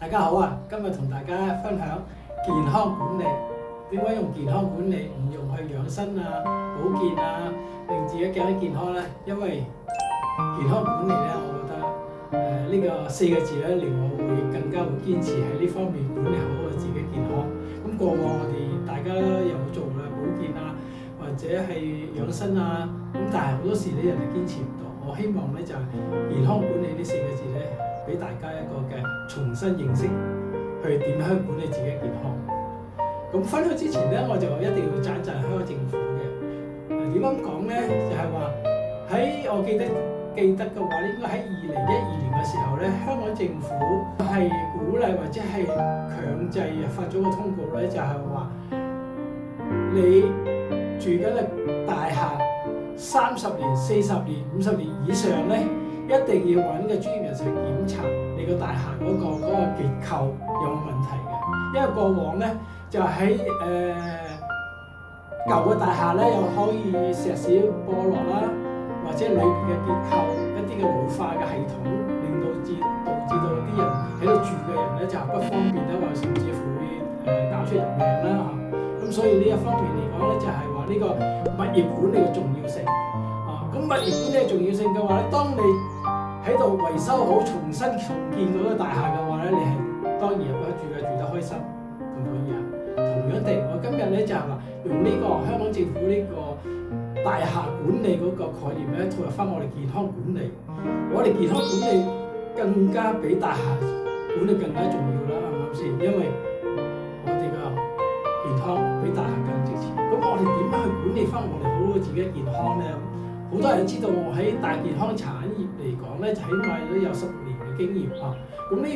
大家好啊！今日同大家分享健康管理。點解用健康管理唔用去養生啊、保健啊，令自己更加健康呢？因為健康管理呢，我覺得呢個4個字呢，令我會更加會堅持喺呢方面管理好我自己健康。咁過往我哋大家有做啦保健啊，或者係養生啊，咁但係好多時呢，人哋堅持唔到。我希望呢，就係健康管理呢4個字呢，俾大家一個嘅重新認識，去點樣管理自己嘅健康。咁分享之前咧，我就一定要讚香港政府嘅。點樣講咧？就係話喺我記得嘅話咧，應該喺2012年嘅時候咧，香港政府係鼓勵或者係強制發咗個通告咧，就係話你住緊嘅大廈30年、40年、50年以上咧，一定要揾個專業人士檢查你個大廈嗰個結構有冇問題嘅。因為過往咧就喺舊嘅大廈咧，又可以石屎墮落啦，或者裏邊嘅結構一啲嘅老化嘅系統，令導致到啲人喺度住嘅人咧就不方便啦，或甚至乎會搞出人命啦嚇。咁所以呢一方面嚟講咧，就係話呢個物業管理嘅重要性啊。咁物業管理嘅重要性嘅話咧，當你喺度維修好、重新重建嗰個大廈嘅話咧，你係當然入得住嘅，住得開心，同唔同意啊？同樣地，我今日咧就係話用呢個香港政府呢個大廈管理嗰個概念咧，套入翻我哋健康管理。我哋健康管理更加比大廈管理更加重要啦，啱唔啱先？因為我哋嘅健康比大廈更值錢。咁我哋點樣去管理翻我哋好自己嘅健康咧？好多人知道我喺大健康產業嚟講咧，起碼都有10年嘅經驗啊。咁呢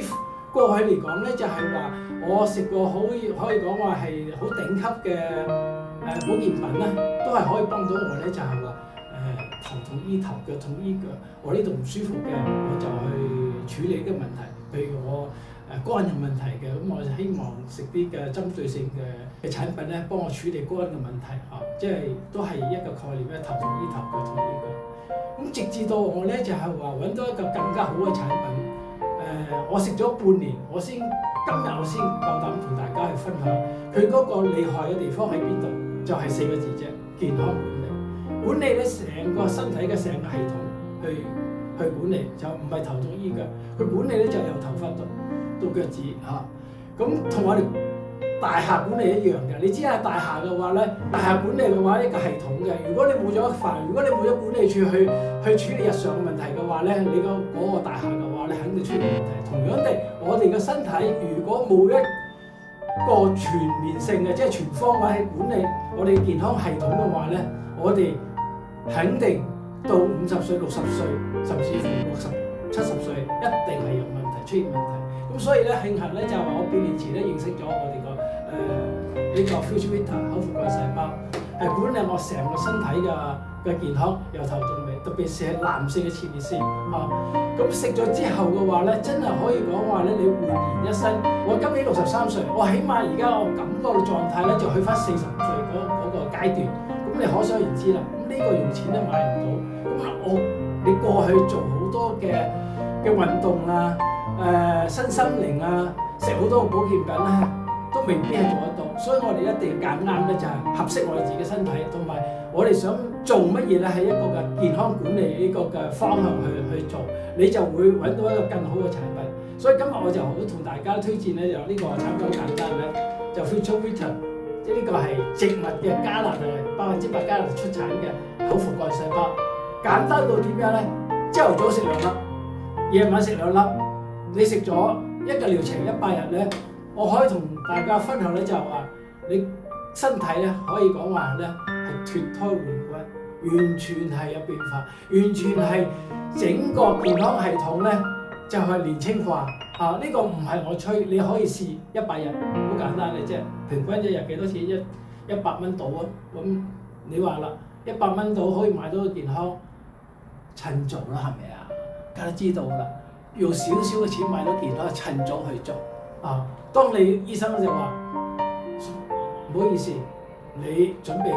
過去嚟講咧，就係話我食過可以講話係好頂級嘅保健品咧，都係可以幫到我咧，就係話頭痛醫頭，腳痛醫腳。我呢度唔舒服嘅，我就去處理呢個問題。譬如我肝有問題嘅，咁我就希望食啲嘅針對性嘅產品咧，幫我處理肝嘅問題嚇，即係都係一個概念咧，頭痛醫頭，腳痛醫腳。咁直至到我咧就係話揾到一個更加好嘅產品，我食咗半年，今日我先夠膽同大家去分享佢嗰個厲害嘅地方喺邊度，就係4個字啫，健康管理。管理咧成個身體嘅成個系統去管理，就唔係頭痛醫腳。佢管理咧就由頭髮到腳趾嚇，咁同我哋大廈管理一樣嘅。你知係大廈嘅話咧，大廈管理嘅話一個系統嘅。如果你冇咗如果你冇咗管理處去處理日常嘅問題嘅話咧，你嗰個大廈嘅話咧肯定出現問題。同樣地，我哋嘅身體如果冇一個全面性嘅，即係全方位去管理我哋嘅健康系統嘅話咧，我哋肯定到50歲、60歲，甚至乎60、70歲，一定係有問題出現問題。咁所以咧，慶幸咧就係話我半年前咧認識咗我哋個呢個 Futurevita 口服幹細胞，係管理我成個身體嘅健康，由頭到尾，特別是係男性嘅前列腺啊。咁食咗之後嘅話咧，真係可以講話咧，你煥然一新。我今年63歲，我起碼而家我感覺嘅狀態咧就去翻40歲嗰個階段。咁你可想而知啦。咁呢個用錢都買唔到。咁你過去做好多嘅運動啊。身心靈啊，食好多保健品咧，都未必係做得到，所以我哋一定要揀啱咧，就係合適我哋自己身體，同埋我哋想做乜嘢咧，係一個嘅健康管理呢個嘅方向去做，你就會揾到一個更好嘅產品。所以今日我就好同大家推薦咧，就呢個產品好簡單咧，就 Futurevita， 即係呢個係植物嘅加納，100%加納出產嘅口服幹細胞，簡單到點樣咧？朝頭早食2粒，夜晚食2粒。你食咗一個療程100日咧，我可以同大家分享咧，就係話你身體咧可以講話咧係脫胎換骨，完全係有變化，完全係整個健康系統咧就係年輕化啊！呢個唔係我吹，你可以試100日，好簡單嘅啫。平均一日幾多錢？100蚊到啊！咁你話啦，100蚊到可以買到個健康，趁早啦，係咪啊？大家都知道啦。用少少嘅錢買到健康，趁早去做啊！當你醫生就話唔好意思，你準備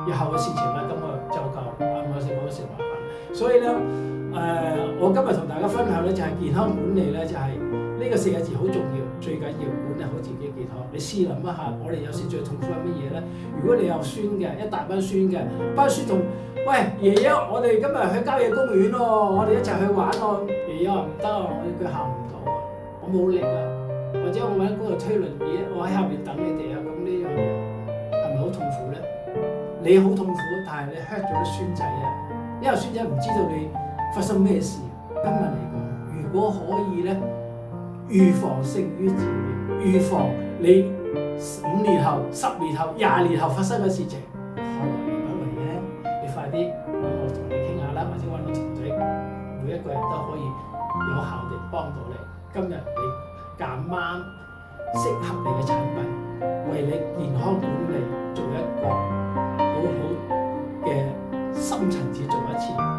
以後嘅事情啦，咁我就夠啱唔啱先？冇事麻煩。所以咧，我今日同大家分享咧就係健康管理咧，就係呢個4個字好重要。最緊要管理好自己嘅健康。你試諗一下，我哋有時最痛苦係乜嘢咧？如果你有孫嘅，一大班孫嘅，班孫同喂爺爺，我哋今日去郊野公園喎，我哋一齊去玩喎。爺爺話唔得啊，我腳行唔到啊，我冇力啊，或者我揾嗰度推輪椅，我喺下邊等你哋啊。咁呢樣嘢係咪好痛苦咧？你好痛苦，但係你 hurt 咗啲孫仔啊，因為孫仔唔知道你發生咩事。今日嚟講，如果可以咧，預防勝於治療，預防你5年後、10年後、20年後發生嘅事情，何來而不為咧？你快啲揾我同你傾下啦，或者揾我團隊，每一個人都可以有效地幫到你。今日你揀啱適合你嘅產品，為你健康管理做一個好好嘅深層次做一次。